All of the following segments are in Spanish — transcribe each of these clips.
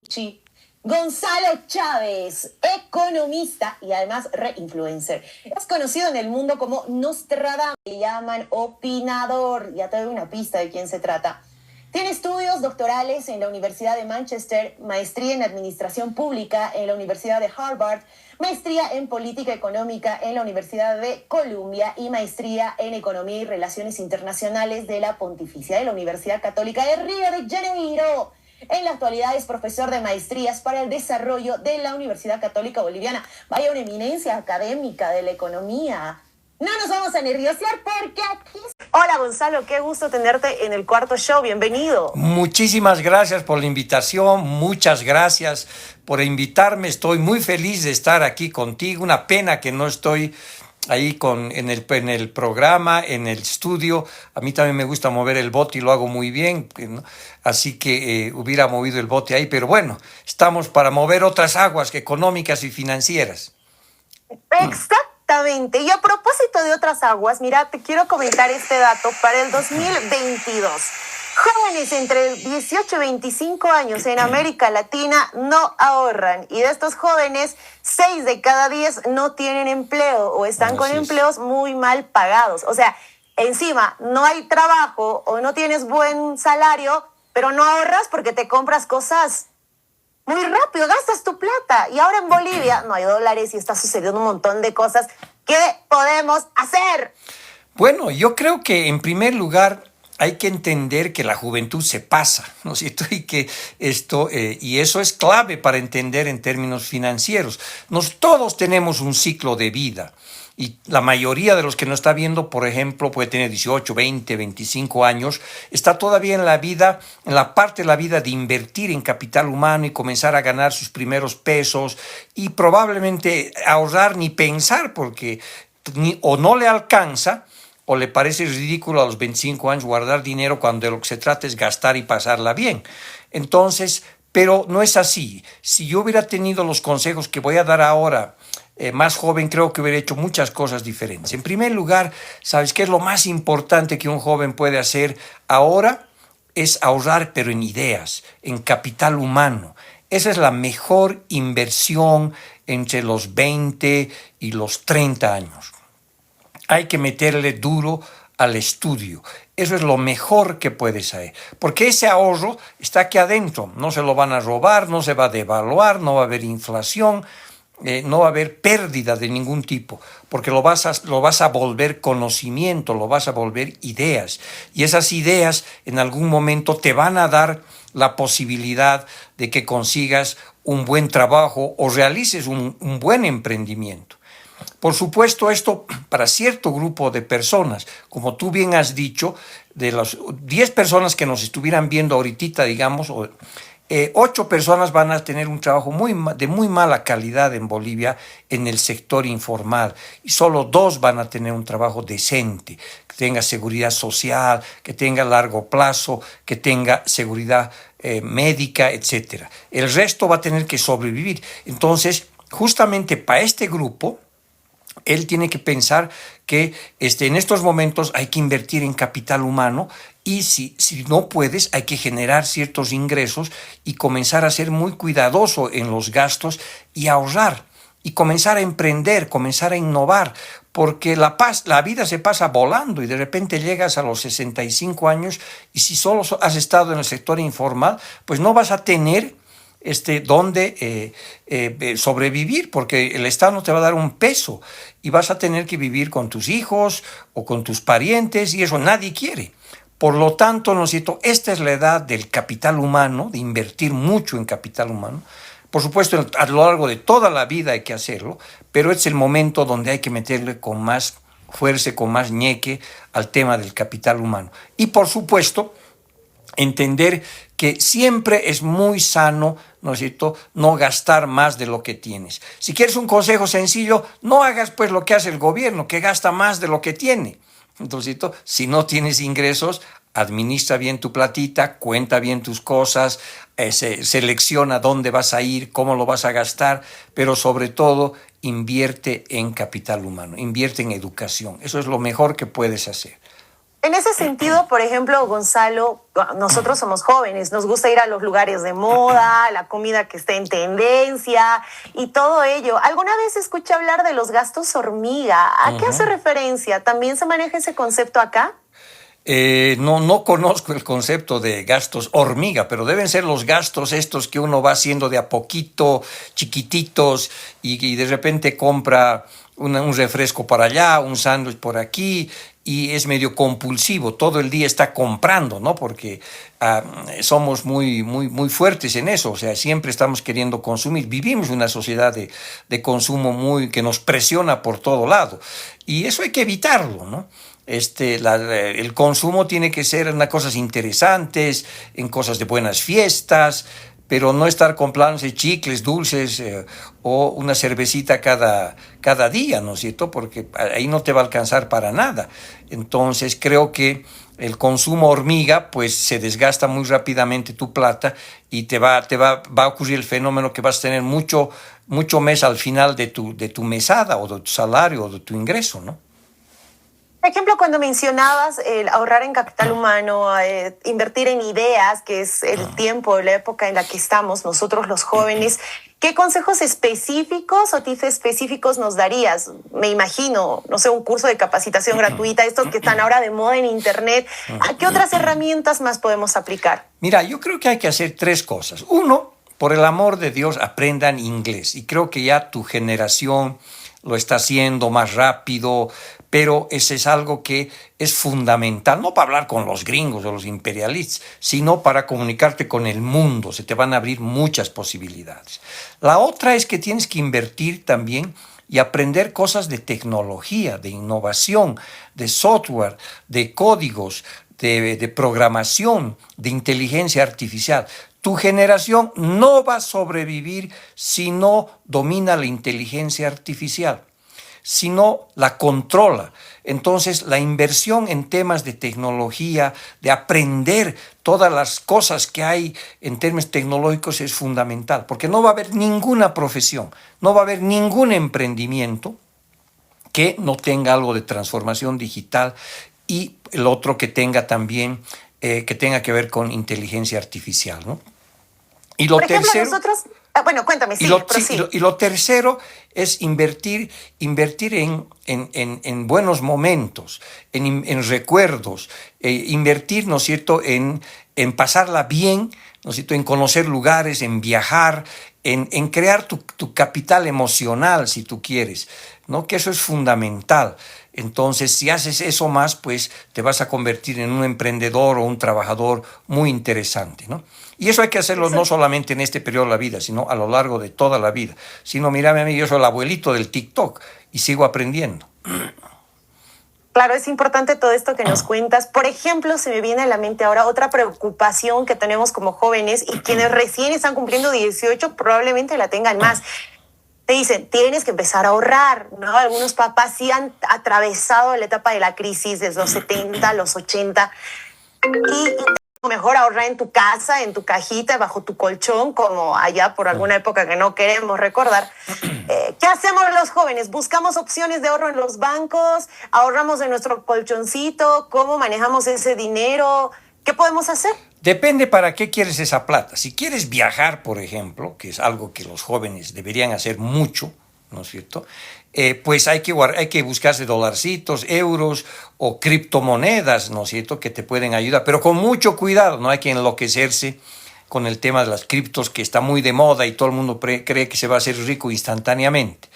Sí. Gonzalo Chávez, economista y además re-influencer. Es conocido en el mundo como Nostradamus, le llaman opinador. Ya te doy una pista de quién se trata. Tiene estudios doctorales en la Universidad de Manchester, maestría en Administración Pública en la Universidad de Harvard, maestría en Política Económica en la Universidad de Columbia y maestría en Economía y Relaciones Internacionales de la Pontificia de la Universidad Católica de Río de Janeiro. En la actualidad es profesor de maestrías para el desarrollo de la Universidad Católica Boliviana. Vaya una eminencia académica de la economía. No nos vamos a nerviosear porque aquí... Hola Gonzalo, qué gusto tenerte en el cuarto show, bienvenido. Muchísimas gracias por la invitación, muchas gracias por invitarme, estoy muy feliz de estar aquí contigo, una pena que no estoy ahí en el programa, en el estudio. A mí también me gusta mover el bote y lo hago muy bien, ¿no? Así que hubiera movido el bote ahí, pero bueno, estamos para mover otras aguas económicas y financieras. Exactamente. Y a propósito de otras aguas, mira, te quiero comentar este dato para el 2022. Jóvenes entre 18 y 25 años en América Latina no ahorran y de estos jóvenes, 6 de cada 10 no tienen empleo o están con empleos muy mal pagados. O sea, encima no hay trabajo o no tienes buen salario, pero no ahorras porque te compras cosas muy rápido, gastas tu plata. Y ahora en Bolivia no hay dólares y está sucediendo un montón de cosas. ¿Qué podemos hacer? Bueno, yo creo que en primer lugar hay que entender que la juventud se pasa, ¿no es cierto? Y que y eso es clave para entender en términos financieros. Todos tenemos un ciclo de vida. Y la mayoría de los que nos está viendo, por ejemplo, puede tener 18, 20, 25 años, está todavía en la vida, en la parte de la vida de invertir en capital humano y comenzar a ganar sus primeros pesos y probablemente ahorrar ni pensar porque o no le alcanza o le parece ridículo a los 25 años guardar dinero cuando de lo que se trata es gastar y pasarla bien. Entonces, pero no es así. Si yo hubiera tenido los consejos que voy a dar ahora, más joven, creo que hubiera hecho muchas cosas diferentes. En primer lugar, ¿sabes qué es lo más importante que un joven puede hacer ahora? Es ahorrar, pero en ideas, en capital humano. Esa es la mejor inversión entre los 20 y los 30 años. Hay que meterle duro al estudio. Eso es lo mejor que puedes hacer, porque ese ahorro está aquí adentro, no se lo van a robar, no se va a devaluar, no va a haber inflación, no va a haber pérdida de ningún tipo, porque lo vas a volver conocimiento, lo vas a volver ideas, y esas ideas en algún momento te van a dar la posibilidad de que consigas un buen trabajo o realices un buen emprendimiento. Por supuesto, esto para cierto grupo de personas, como tú bien has dicho, de las 10 personas que nos estuvieran viendo ahorita, digamos, 8 personas van a tener un trabajo de muy mala calidad en Bolivia en el sector informal y solo 2 van a tener un trabajo decente, que tenga seguridad social, que tenga largo plazo, que tenga seguridad médica, etcétera. El resto va a tener que sobrevivir. Entonces, justamente para este grupo, él tiene que pensar que en estos momentos hay que invertir en capital humano y si no puedes, hay que generar ciertos ingresos y comenzar a ser muy cuidadoso en los gastos y ahorrar y comenzar a emprender, comenzar a innovar, porque la vida se pasa volando y de repente llegas a los 65 años y si solo has estado en el sector informal, pues no vas a tener donde sobrevivir, porque el Estado no te va a dar un peso y vas a tener que vivir con tus hijos o con tus parientes y eso nadie quiere. Por lo tanto, ¿no es cierto? Esta es la edad del capital humano, de invertir mucho en capital humano. Por supuesto, a lo largo de toda la vida hay que hacerlo, pero es el momento donde hay que meterle con más fuerza, con más ñeque al tema del capital humano. Y por supuesto, entender que siempre es muy sano, ¿no es cierto?, no gastar más de lo que tienes. Si quieres un consejo sencillo, no hagas pues lo que hace el gobierno, que gasta más de lo que tiene. Entonces, si no tienes ingresos, administra bien tu platita, cuenta bien tus cosas, selecciona dónde vas a ir, cómo lo vas a gastar, pero sobre todo invierte en capital humano, invierte en educación. Eso es lo mejor que puedes hacer. En ese sentido, por ejemplo, Gonzalo, nosotros somos jóvenes, nos gusta ir a los lugares de moda, la comida que esté en tendencia y todo ello. ¿Alguna vez escuché hablar de los gastos hormiga? ¿A qué hace referencia? ¿También se maneja ese concepto acá? No conozco el concepto de gastos hormiga, pero deben ser los gastos estos que uno va haciendo de a poquito, chiquititos, y de repente compra un refresco para allá, un sándwich por aquí, y es medio compulsivo, todo el día está comprando, ¿no? Porque somos muy fuertes en eso, o sea, siempre estamos queriendo consumir. Vivimos una sociedad de consumo que nos presiona por todo lado, y eso hay que evitarlo, ¿no? El consumo tiene que ser en cosas interesantes, en cosas de buenas fiestas, pero no estar comprándose chicles, dulces o una cervecita cada día, ¿no es cierto? Porque ahí no te va a alcanzar para nada. Entonces creo que el consumo hormiga, pues se desgasta muy rápidamente tu plata y va a ocurrir el fenómeno que vas a tener mucho mes al final de tu mesada o de tu salario o de tu ingreso, ¿no? Por ejemplo, cuando mencionabas el ahorrar en capital humano, invertir en ideas, que es el tiempo, la época en la que estamos nosotros los jóvenes, ¿qué consejos específicos o tips específicos nos darías? Me imagino, no sé, un curso de capacitación gratuita, estos que están ahora de moda en Internet. ¿A qué otras herramientas más podemos aplicar? Mira, yo creo que hay que hacer tres cosas. Uno, por el amor de Dios, aprendan inglés. Y creo que ya tu generación lo está haciendo más rápido, pero ese es algo que es fundamental, no para hablar con los gringos o los imperialistas, sino para comunicarte con el mundo. Se te van a abrir muchas posibilidades. La otra es que tienes que invertir también y aprender cosas de tecnología, de innovación, de software, de códigos, de programación, de inteligencia artificial. Tu generación no va a sobrevivir si no domina la inteligencia artificial, si no la controla. Entonces, la inversión en temas de tecnología, de aprender todas las cosas que hay en términos tecnológicos es fundamental, porque no va a haber ninguna profesión, no va a haber ningún emprendimiento que no tenga algo de transformación digital y el otro que tenga también que tenga que ver con inteligencia artificial, ¿no? Y lo Por ejemplo, tercero, nosotros... bueno, cuéntame, sí, prosigue. y lo tercero es invertir en buenos momentos, en recuerdos, invertir, ¿no es cierto?, en pasarla bien, ¿no es cierto?, en conocer lugares, en viajar, en crear tu capital emocional, si tú quieres, ¿no? Que eso es fundamental. Entonces, si haces eso más, pues te vas a convertir en un emprendedor o un trabajador muy interesante, ¿no? Y eso hay que hacerlo no solamente en este periodo de la vida, sino a lo largo de toda la vida. Si no, mírame a mí, yo soy el abuelito del TikTok y sigo aprendiendo. Claro, es importante todo esto que nos cuentas. Por ejemplo, se me viene a la mente ahora otra preocupación que tenemos como jóvenes y quienes recién están cumpliendo 18 probablemente la tengan más. Te dicen, tienes que empezar a ahorrar, ¿no? Algunos papás sí han atravesado la etapa de la crisis desde los 70, los 80 y mejor ahorrar en tu casa, en tu cajita, bajo tu colchón, como allá por alguna época que no queremos recordar. ¿Qué hacemos los jóvenes? ¿Buscamos opciones de ahorro en los bancos? ¿Ahorramos en nuestro colchoncito? ¿Cómo manejamos ese dinero? ¿Qué podemos hacer? Depende para qué quieres esa plata. Si quieres viajar, por ejemplo, que es algo que los jóvenes deberían hacer mucho, ¿no es cierto? Pues hay que buscarse dolarcitos, euros o criptomonedas, ¿no es cierto?, que te pueden ayudar, pero con mucho cuidado, no hay que enloquecerse con el tema de las criptos, que está muy de moda y todo el mundo cree que se va a hacer rico instantáneamente.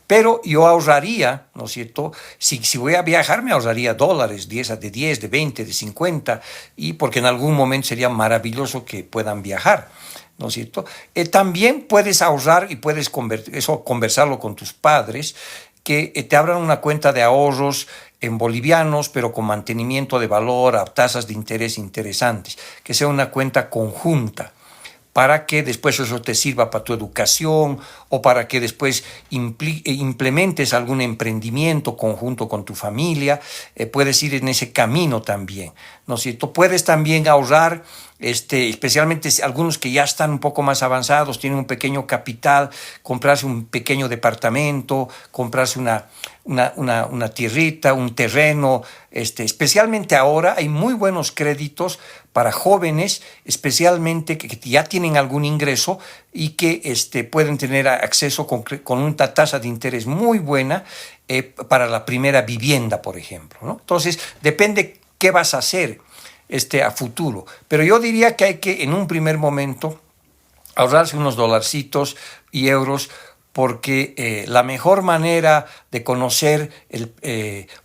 Pero yo ahorraría, ¿no es cierto? Si voy a viajar, me ahorraría dólares, de 10, de 20, de 50, y porque en algún momento sería maravilloso que puedan viajar, ¿no es cierto? También puedes ahorrar y puedes conversarlo con tus padres, que te abran una cuenta de ahorros en bolivianos, pero con mantenimiento de valor a tasas de interés interesantes, que sea una cuenta conjunta, para que después eso te sirva para tu educación o para que después implementes algún emprendimiento conjunto con tu familia. Puedes ir en ese camino también, ¿no es cierto? Puedes también ahorrar, especialmente algunos que ya están un poco más avanzados, tienen un pequeño capital, comprarse un pequeño departamento, comprarse una tierrita, un terreno. Especialmente ahora hay muy buenos créditos para jóvenes, especialmente que ya tienen algún ingreso y que pueden tener acceso con una tasa de interés muy buena para la primera vivienda, por ejemplo, ¿no? Entonces, depende qué vas a hacer a futuro. Pero yo diría que hay que, en un primer momento, ahorrarse unos dolarcitos y euros, porque la mejor manera de conocer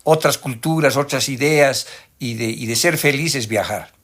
otras culturas, otras ideas y de ser feliz es viajar.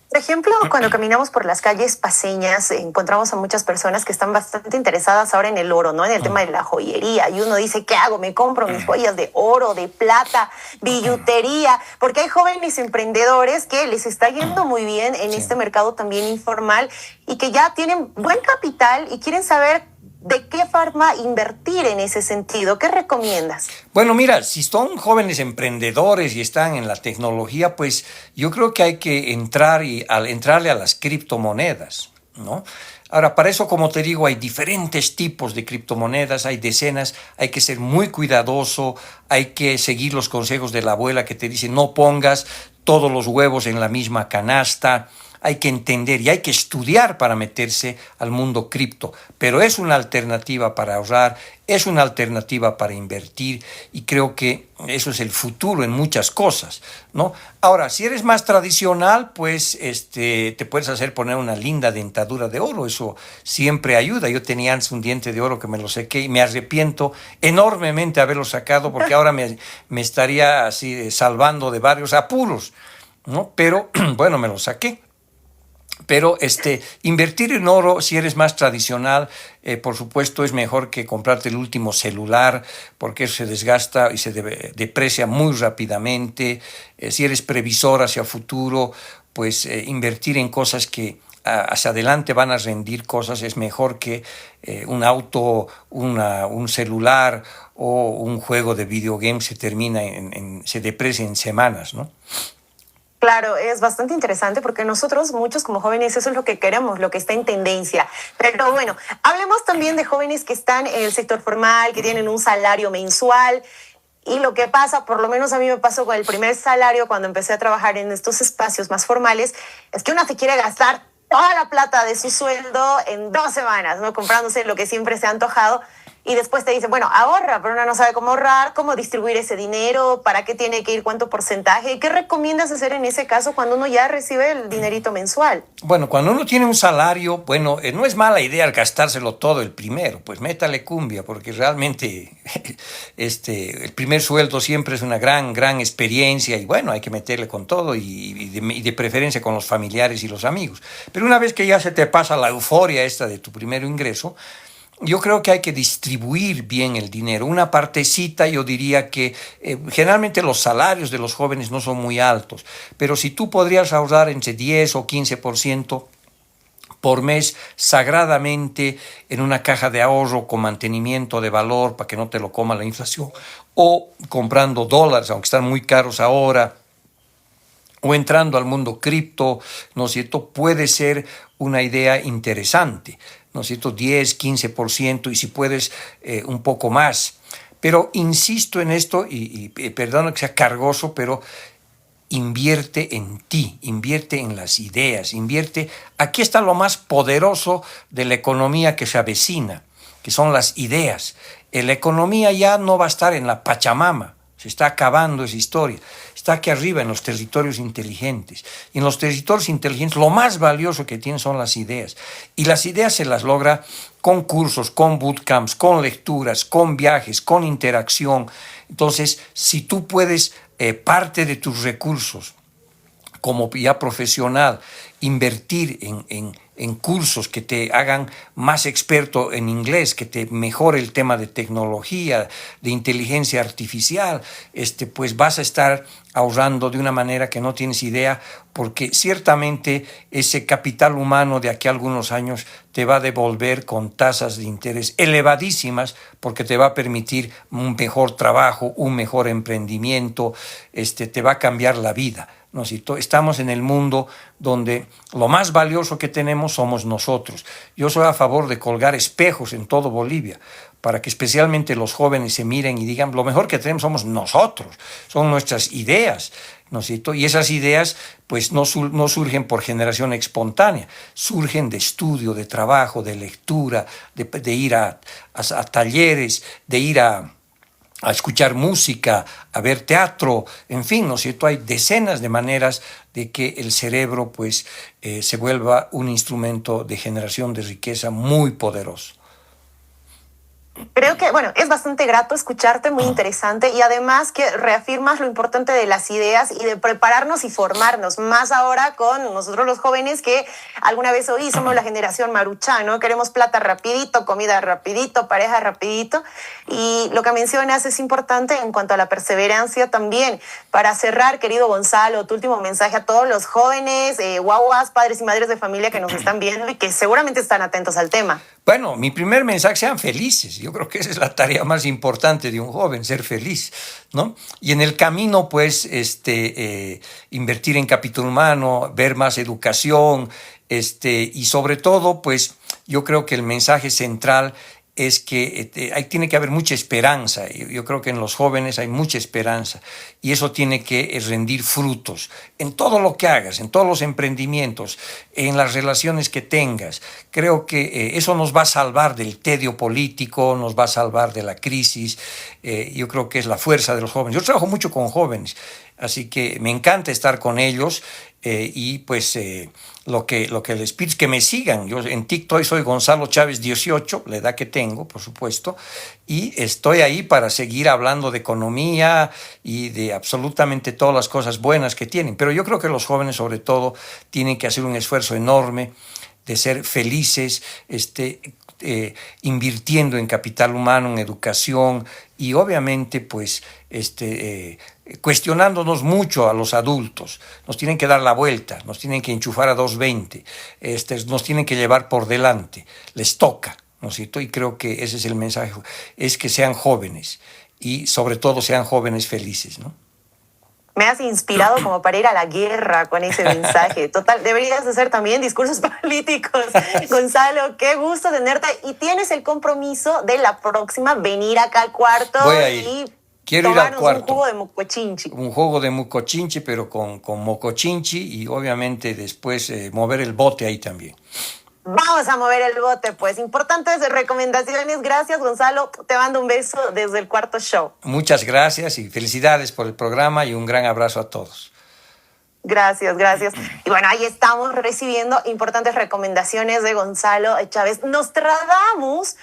Por ejemplo, cuando caminamos por las calles paseñas, encontramos a muchas personas que están bastante interesadas ahora en el oro, ¿no? En el tema de la joyería. Y uno dice, ¿qué hago? Me compro mis joyas de oro, de plata, billutería. Porque hay jóvenes emprendedores que les está yendo muy bien en este mercado también informal y que ya tienen buen capital y quieren saber de qué forma invertir en ese sentido. ¿Qué recomiendas? Bueno, mira, si son jóvenes emprendedores y están en la tecnología, pues yo creo que hay que entrarle a las criptomonedas, ¿no? Ahora, para eso, como te digo, hay diferentes tipos de criptomonedas, hay decenas, hay que ser muy cuidadoso, hay que seguir los consejos de la abuela que te dice no pongas todos los huevos en la misma canasta. Hay que entender y hay que estudiar para meterse al mundo cripto, pero es una alternativa para ahorrar, es una alternativa para invertir y creo que eso es el futuro en muchas cosas, ¿no? Ahora, si eres más tradicional, pues te puedes hacer poner una linda dentadura de oro, eso siempre ayuda. Yo tenía antes un diente de oro que me lo saqué y me arrepiento enormemente de haberlo sacado porque ahora me estaría así salvando de varios apuros, ¿no? Pero bueno, me lo saqué. Pero invertir en oro, si eres más tradicional, por supuesto es mejor que comprarte el último celular, porque eso se desgasta y se deprecia muy rápidamente. Si eres previsor hacia futuro, pues invertir en cosas que hacia adelante van a rendir cosas es mejor que un auto, un celular o un juego de videogames se deprecia en semanas, ¿no? Claro, es bastante interesante porque nosotros, muchos como jóvenes, eso es lo que queremos, lo que está en tendencia. Pero bueno, hablemos también de jóvenes que están en el sector formal, que tienen un salario mensual. Y lo que pasa, por lo menos a mí me pasó con el primer salario cuando empecé a trabajar en estos espacios más formales, es que uno se quiere gastar toda la plata de su sueldo en 2 semanas, ¿no? Comprándose lo que siempre se ha antojado. Y después te dicen, bueno, ahorra, pero uno no sabe cómo ahorrar, cómo distribuir ese dinero, para qué tiene que ir, cuánto porcentaje. ¿Qué recomiendas hacer en ese caso cuando uno ya recibe el dinerito mensual? Bueno, cuando uno tiene un salario, bueno, no es mala idea gastárselo todo el primero, pues métale cumbia, porque realmente el primer sueldo siempre es una gran experiencia y bueno, hay que meterle con todo y de preferencia con los familiares y los amigos. Pero una vez que ya se te pasa la euforia esta de tu primer ingreso, yo creo que hay que distribuir bien el dinero. Una partecita, yo diría que generalmente los salarios de los jóvenes no son muy altos, pero si tú podrías ahorrar entre 10 o 15% por mes sagradamente en una caja de ahorro con mantenimiento de valor para que no te lo coma la inflación, o comprando dólares, aunque están muy caros ahora, o entrando al mundo cripto, ¿no es cierto?, puede ser una idea interesante, ¿no es cierto?, 10, 15%, y si puedes un poco más. Pero insisto en esto, y perdona que sea cargoso, pero invierte en ti, invierte en las ideas, invierte. Aquí está lo más poderoso de la economía que se avecina, que son las ideas. La economía ya no va a estar en la Pachamama, se está acabando esa historia. Está aquí arriba en los territorios inteligentes. Y en los territorios inteligentes lo más valioso que tienen son las ideas. Y las ideas se las logra con cursos, con bootcamps, con lecturas, con viajes, con interacción. Entonces, si tú puedes parte de tus recursos como ya profesional, invertir en cursos que te hagan más experto en inglés, que te mejore el tema de tecnología, de inteligencia artificial, pues vas a estar ahorrando de una manera que no tienes idea, porque ciertamente ese capital humano de aquí a algunos años te va a devolver con tasas de interés elevadísimas, porque te va a permitir un mejor trabajo, un mejor emprendimiento, te va a cambiar la vida, ¿no? Si estamos en el mundo donde lo más valioso que tenemos somos nosotros. Yo soy a favor de colgar espejos en todo Bolivia, para que especialmente los jóvenes se miren y digan, lo mejor que tenemos somos nosotros, son nuestras ideas, ¿no es cierto? Y esas ideas pues no surgen por generación espontánea, surgen de estudio, de trabajo, de lectura, de ir a talleres, de ir a escuchar música, a ver teatro, en fin, ¿no es cierto? Hay decenas de maneras de que el cerebro pues se vuelva un instrumento de generación de riqueza muy poderoso. Creo que, bueno, es bastante grato escucharte, muy interesante, y además que reafirmas lo importante de las ideas y de prepararnos y formarnos, más ahora con nosotros los jóvenes que alguna vez oí, somos la generación maruchan, ¿no? Queremos plata rapidito, comida rapidito, pareja rapidito, y lo que mencionas es importante en cuanto a la perseverancia también. Para cerrar, querido Gonzalo, tu último mensaje a todos los jóvenes, guaguas, padres y madres de familia que nos están viendo y que seguramente están atentos al tema. Bueno, mi primer mensaje, sean felices. Yo creo que esa es la tarea más importante de un joven, ser feliz, ¿no? Y en el camino, pues, invertir en capital humano, ver más educación, y sobre todo, pues, yo creo que el mensaje central es que tiene que haber mucha esperanza. Yo creo que en los jóvenes hay mucha esperanza y eso tiene que rendir frutos en todo lo que hagas, en todos los emprendimientos, en las relaciones que tengas. Creo que eso nos va a salvar del tedio político, nos va a salvar de la crisis. Yo creo que es la fuerza de los jóvenes. Yo trabajo mucho con jóvenes, así que me encanta estar con ellos. Y pues lo que les pido es que me sigan. Yo en TikTok soy Gonzalo Chávez 18, la edad que tengo, por supuesto, y estoy ahí para seguir hablando de economía y de absolutamente todas las cosas buenas que tienen. Pero yo creo que los jóvenes, sobre todo, tienen que hacer un esfuerzo enorme de ser felices, invirtiendo en capital humano, en educación y obviamente pues cuestionándonos mucho a los adultos. Nos tienen que dar la vuelta, nos tienen que enchufar a 220, nos tienen que llevar por delante, les toca, ¿no es cierto? Y creo que ese es el mensaje, es que sean jóvenes y sobre todo sean jóvenes felices, ¿no? Me has inspirado como para ir a la guerra con ese mensaje. Total, deberías hacer también discursos políticos. Gonzalo, qué gusto tenerte. Y tienes el compromiso de la próxima venir acá al cuarto. Voy a ir. Y quiero ir al cuarto. Un jugo de mocochinchi. Un jugo de mocochinchi, pero con mocochinchi y obviamente después mover el bote ahí también. Vamos a mover el bote, pues. Importantes recomendaciones. Gracias, Gonzalo. Te mando un beso desde el cuarto show. Muchas gracias y felicidades por el programa y un gran abrazo a todos. Gracias, gracias. Y bueno, ahí estamos recibiendo importantes recomendaciones de Gonzalo Chávez. Nostradamus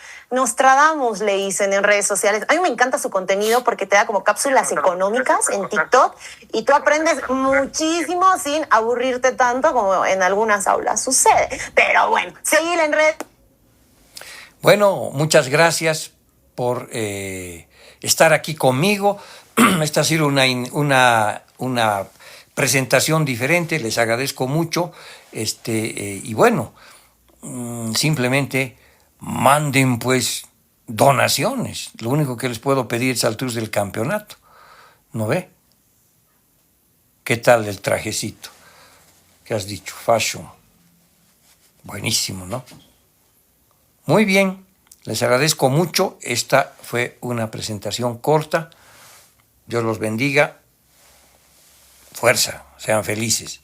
le dicen en redes sociales. A mí me encanta su contenido porque te da como cápsulas económicas en TikTok y tú aprendes muchísimo sin aburrirte tanto como en algunas aulas sucede. Pero bueno, seguir en red. Bueno, muchas gracias por estar aquí conmigo. Esta ha sido una presentación diferente, les agradezco mucho, y bueno, simplemente manden pues donaciones, lo único que les puedo pedir es al alturas del campeonato, ¿no ve? ¿Qué tal el trajecito? ¿Qué has dicho? Fashion, buenísimo, ¿no? Muy bien, les agradezco mucho, esta fue una presentación corta, Dios los bendiga. Fuerza, sean felices.